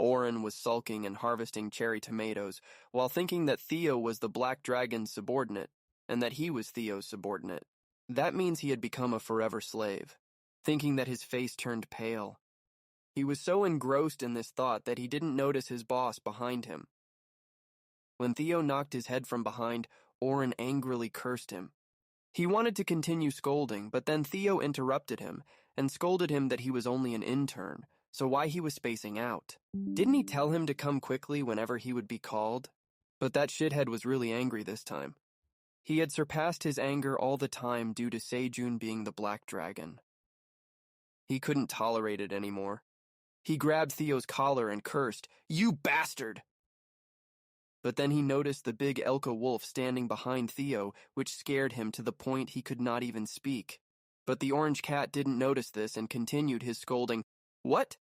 Oren was sulking and harvesting cherry tomatoes, while thinking that Theo was the Black Dragon's subordinate, and that he was Theo's subordinate. That means he had become a forever slave, thinking that his face turned pale. He was so engrossed in this thought that he didn't notice his boss behind him. When Theo knocked his head from behind, Oren angrily cursed him. He wanted to continue scolding, but then Theo interrupted him and scolded him that he was only an intern, so why he was spacing out. Didn't he tell him to come quickly whenever he would be called? But that shithead was really angry this time. He had surpassed his anger all the time due to Sejun being the Black Dragon. He couldn't tolerate it anymore. He grabbed Theo's collar and cursed, "You bastard!" But then he noticed the big Elka wolf standing behind Theo, which scared him to the point he could not even speak. But the orange cat didn't notice this and continued his scolding. "What?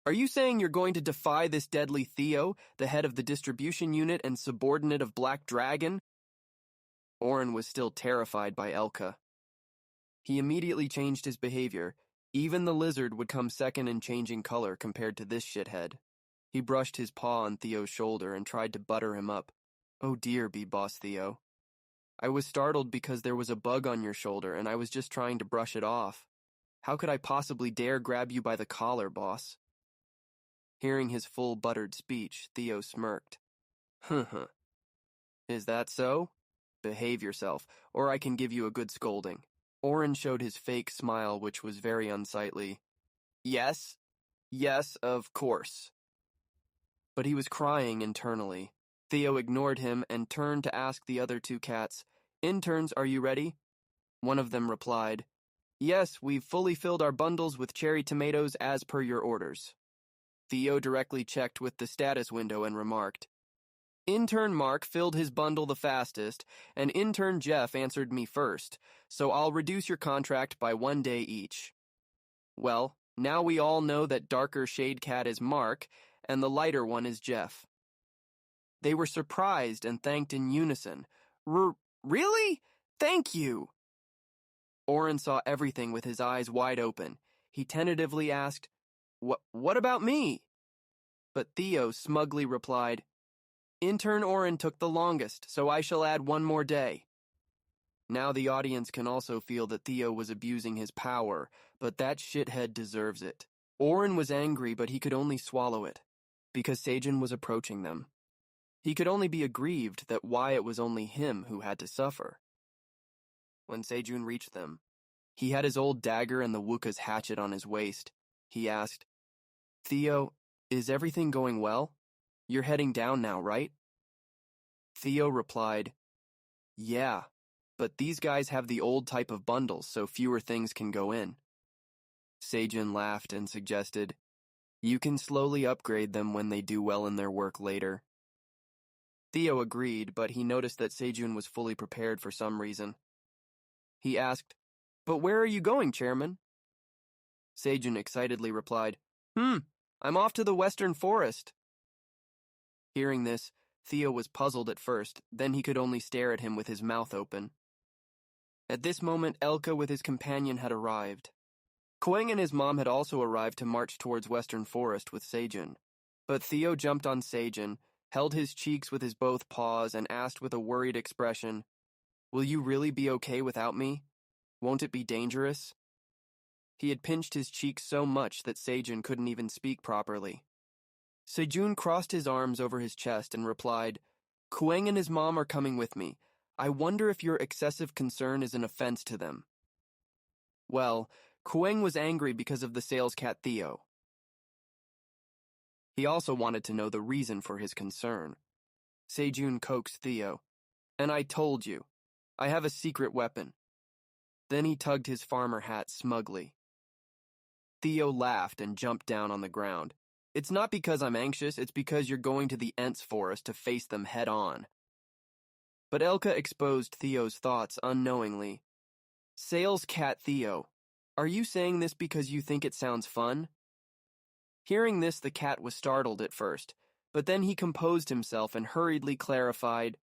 Are you saying you're going to defy this deadly Theo, the head of the distribution unit and subordinate of Black Dragon?" Oren was still terrified by Elka. He immediately changed his behavior. Even the lizard would come second in changing color compared to this shithead. He brushed his paw on Theo's shoulder and tried to butter him up. "Oh dear, B-Boss Theo. I was startled because there was a bug on your shoulder and I was just trying to brush it off. How could I possibly dare grab you by the collar, boss?" Hearing his full buttered speech, Theo smirked. "Huh. Is that so? Behave yourself, or I can give you a good scolding." Oren showed his fake smile, which was very unsightly. Yes, of course." But he was crying internally. Theo ignored him and turned to ask the other two cats, "Interns, are you ready?" One of them replied, "Yes, we've fully filled our bundles with cherry tomatoes as per your orders." Theo directly checked with the status window and remarked, "Intern Mark filled his bundle the fastest, and intern Jeff answered me first, so I'll reduce your contract by 1 day each." Well, now we all know that darker shade cat is Mark, and the lighter one is Jeff. They were surprised and thanked in unison. Really? Thank you!" Oren saw everything with his eyes wide open. He tentatively asked, What about me?" But Theo smugly replied, "Intern Oren took the longest, so I shall add 1 more day." Now the audience can also feel that Theo was abusing his power, but that shithead deserves it. Oren was angry, but he could only swallow it, because Sejun was approaching them. He could only be aggrieved that why it was only him who had to suffer. When Sejun reached them, he had his old dagger and the Wuka's hatchet on his waist. He asked, "Theo, is everything going well? You're heading down now, right?" Theo replied, "Yeah, but these guys have the old type of bundles, so fewer things can go in." Sejun laughed and suggested, "You can slowly upgrade them when they do well in their work later." Theo agreed, but he noticed that Sejun was fully prepared for some reason. He asked, "But where are you going, Chairman?" Sejun excitedly replied, I'm off to the Western Forest." Hearing this, Theo was puzzled at first, then he could only stare at him with his mouth open. At this moment, Elka with his companion had arrived. Koeng and his mom had also arrived to march towards Western Forest with Sejun. But Theo jumped on Sejun, held his cheeks with his both paws, and asked with a worried expression, "Will you really be okay without me? Won't it be dangerous?" He had pinched his cheeks so much that Sejun couldn't even speak properly. Sejun crossed his arms over his chest and replied, "Koeng and his mom are coming with me. I wonder if your excessive concern is an offense to them." Well, Koeng was angry because of the sales cat Theo. He also wanted to know the reason for his concern. Sejun coaxed Theo, "And I told you, I have a secret weapon." Then he tugged his farmer hat smugly. Theo laughed and jumped down on the ground. "It's not because I'm anxious, it's because you're going to the Ents forest to face them head on." But Elka exposed Theo's thoughts unknowingly. "Sales cat Theo, are you saying this because you think it sounds fun?" Hearing this, the cat was startled at first, but then he composed himself and hurriedly clarified,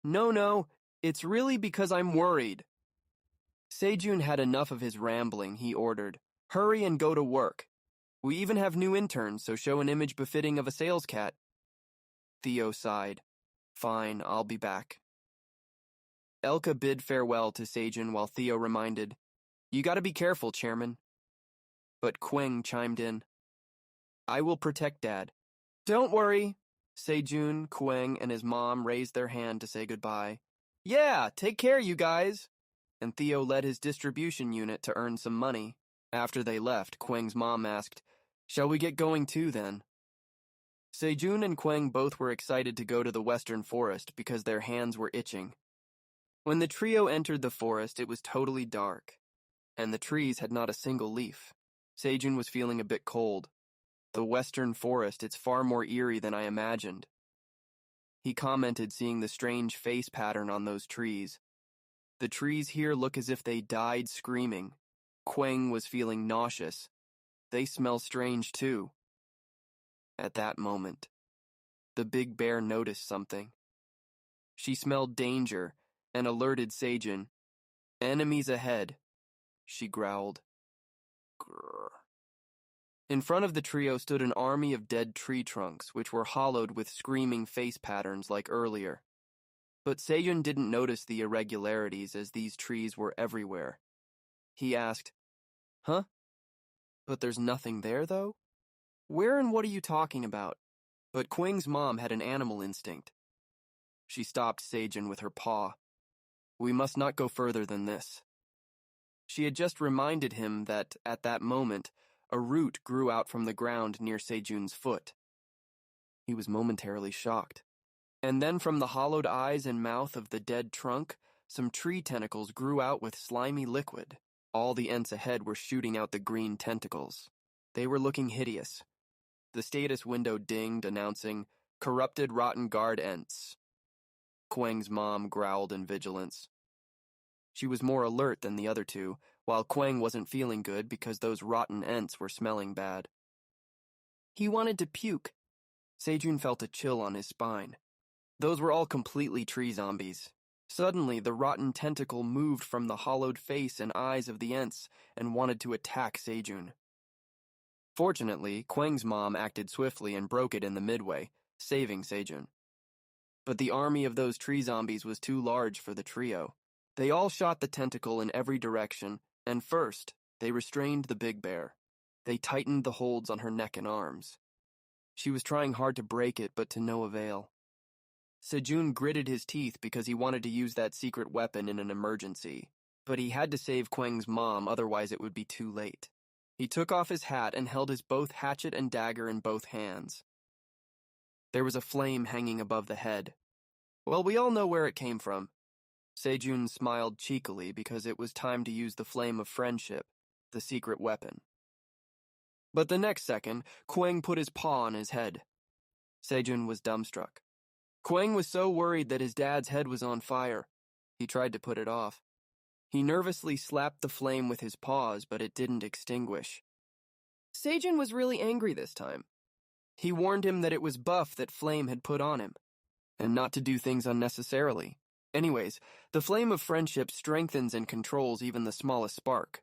No, it's really because I'm worried." Sejun had enough of his rambling. He ordered, "Hurry and go to work." We even have new interns, so show an image befitting of a sales cat. Theo sighed. Fine, I'll be back. Elka bid farewell to Sejun while Theo reminded, You gotta be careful, Chairman. But Kwang chimed in. I will protect Dad. Don't worry. Sejun, Kwang, and his mom raised their hand to say goodbye. Yeah, take care, you guys. And Theo led his distribution unit to earn some money. After they left, Kwang's mom asked, Shall we get going too, then? Sejun and Kwang both were excited to go to the western forest because their hands were itching. When the trio entered the forest, it was totally dark, and the trees had not a single leaf. Sejun was feeling a bit cold. The western forest, it's far more eerie than I imagined. He commented seeing the strange face pattern on those trees. The trees here look as if they died screaming. Kwang was feeling nauseous. They smell strange too. At that moment, the big bear noticed something. She smelled danger and alerted Sejun. Enemies ahead, she growled. Grrr. In front of the trio stood an army of dead tree trunks, which were hollowed with screaming face patterns like earlier. But Sejun didn't notice the irregularities as these trees were everywhere. He asked, Huh? But there's nothing there, though? Where and what are you talking about? But Kwang's mom had an animal instinct. She stopped Sejun with her paw. We must not go further than this. She had just reminded him that, at that moment, a root grew out from the ground near Sejun's foot. He was momentarily shocked. And then from the hollowed eyes and mouth of the dead trunk, some tree tentacles grew out with slimy liquid. All the ents ahead were shooting out the green tentacles. They were looking hideous. The status window dinged, announcing, Corrupted rotten guard ents. Kwang's mom growled in vigilance. She was more alert than the other two, while Kwang wasn't feeling good because those rotten ents were smelling bad. He wanted to puke. Sejun felt a chill on his spine. Those were all completely tree zombies. Suddenly, the rotten tentacle moved from the hollowed face and eyes of the ents and wanted to attack Sejun. Fortunately, Kwang's mom acted swiftly and broke it in the midway, saving Sejun. But the army of those tree zombies was too large for the trio. They all shot the tentacle in every direction, and first, they restrained the big bear. They tightened the holds on her neck and arms. She was trying hard to break it, but to no avail. Sejun gritted his teeth because he wanted to use that secret weapon in an emergency, but he had to save Kwang's mom, otherwise it would be too late. He took off his hat and held his both hatchet and dagger in both hands. There was a flame hanging above the head. Well, we all know where it came from. Sejun smiled cheekily because it was time to use the flame of friendship, the secret weapon. But the next second, Kwang put his paw on his head. Sejun was dumbstruck. Kwang was so worried that his dad's head was on fire. He tried to put it off. He nervously slapped the flame with his paws, but it didn't extinguish. Sejun was really angry this time. He warned him that it was buff that Flame had put on him, and not to do things unnecessarily. Anyways, the flame of friendship strengthens and controls even the smallest spark.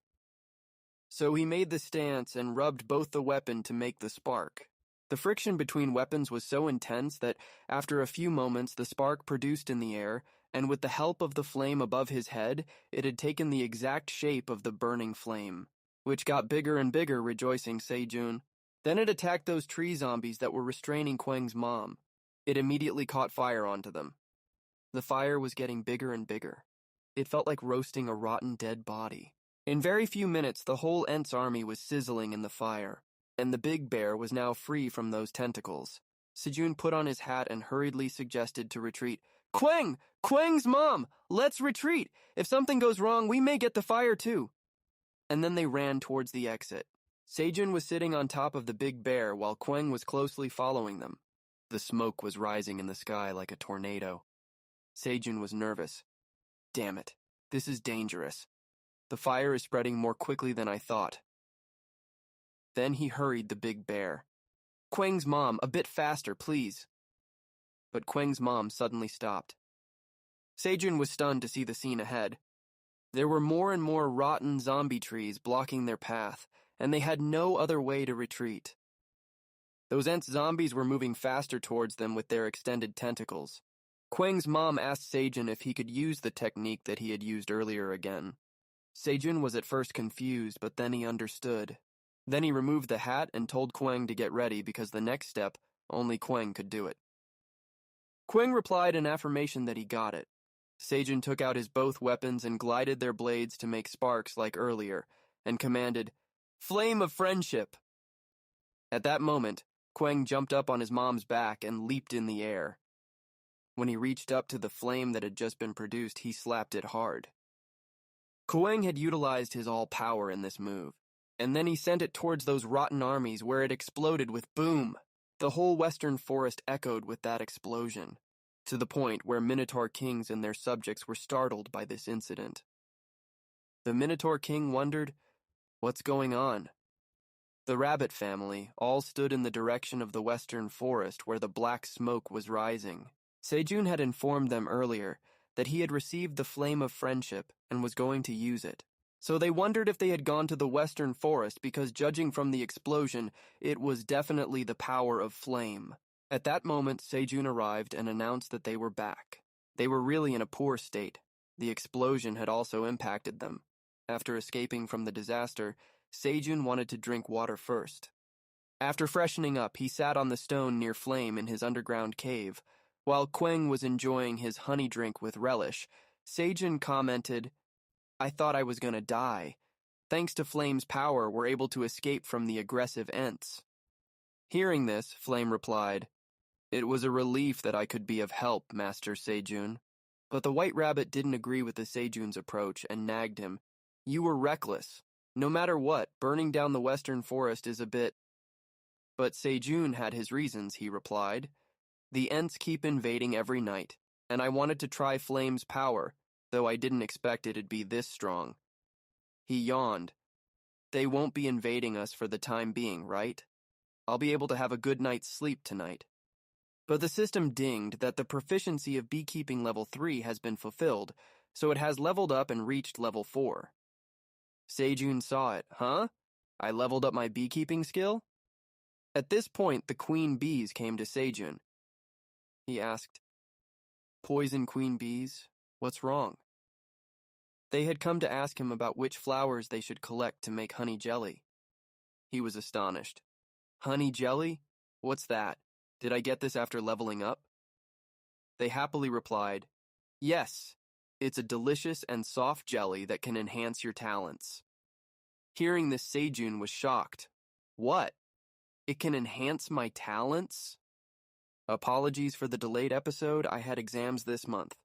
So he made the stance and rubbed both the weapon to make the spark. The friction between weapons was so intense that, after a few moments, the spark produced in the air, and with the help of the flame above his head, it had taken the exact shape of the burning flame, which got bigger and bigger, rejoicing Sejun. Then it attacked those tree zombies that were restraining Kwang's mom. It immediately caught fire onto them. The fire was getting bigger and bigger. It felt like roasting a rotten dead body. In very few minutes, the whole Ents army was sizzling in the fire, and the big bear was now free from those tentacles. Sejun put on his hat and hurriedly suggested to retreat. Kwang! Kwang's mom! Let's retreat! If something goes wrong, we may get the fire too. And then they ran towards the exit. Sejun was sitting on top of the big bear while Kwang was closely following them. The smoke was rising in the sky like a tornado. Sejun was nervous. Damn it, this is dangerous. The fire is spreading more quickly than I thought. Then he hurried the big bear. Kwang's mom, a bit faster, please. But Kwang's mom suddenly stopped. Sejun was stunned to see the scene ahead. There were more and more rotten zombie trees blocking their path, and they had no other way to retreat. Those Ents zombies were moving faster towards them with their extended tentacles. Kwang's mom asked Sejun if he could use the technique that he had used earlier again. Sejun was at first confused, but then he understood. Then he removed the hat and told Kwang to get ready because the next step, only Kwang could do it. Kwang replied in affirmation that he got it. Sejun took out his both weapons and glided their blades to make sparks like earlier, and commanded, "Flame of friendship!" At that moment, Kwang jumped up on his mom's back and leaped in the air. When he reached up to the flame that had just been produced, he slapped it hard. Kwang had utilized his all-power in this move, and then he sent it towards those rotten armies where it exploded with boom. The whole western forest echoed with that explosion, to the point where Minotaur kings and their subjects were startled by this incident. The Minotaur king wondered, "What's going on?" The rabbit family all stood in the direction of the western forest where the black smoke was rising. Sejun had informed them earlier that he had received the flame of friendship and was going to use it. So they wondered if they had gone to the western forest because, judging from the explosion, it was definitely the power of flame. At that moment, Sejun arrived and announced that they were back. They were really in a poor state. The explosion had also impacted them. After escaping from the disaster, Sejun wanted to drink water first. After freshening up, he sat on the stone near Flame in his underground cave. While Kwang was enjoying his honey drink with relish, Sejun commented, "I thought I was gonna die. Thanks to Flame's power, we're able to escape from the aggressive Ents." Hearing this, Flame replied, "It was a relief that I could be of help, Master Sejun." But the White Rabbit didn't agree with the Sejun's approach and nagged him. "You were reckless. No matter what, burning down the western forest is a bit—" But Sejun had his reasons, he replied. "The Ents keep invading every night, and I wanted to try Flame's power, though I didn't expect it'd be this strong." He yawned. "They won't be invading us for the time being, right? I'll be able to have a good night's sleep tonight." But the system dinged that the proficiency of beekeeping level 3 has been fulfilled, so it has leveled up and reached level 4. Sejun saw it. "Huh? I leveled up my beekeeping skill?" At this point, the queen bees came to Sejun. He asked, "Poison queen bees, what's wrong?" They had come to ask him about which flowers they should collect to make honey jelly. He was astonished. "Honey jelly? What's that? Did I get this after leveling up?" They happily replied, "Yes, it's a delicious and soft jelly that can enhance your talents." Hearing this, Sejun was shocked. "What? It can enhance my talents?" Apologies for the delayed episode, I had exams this month.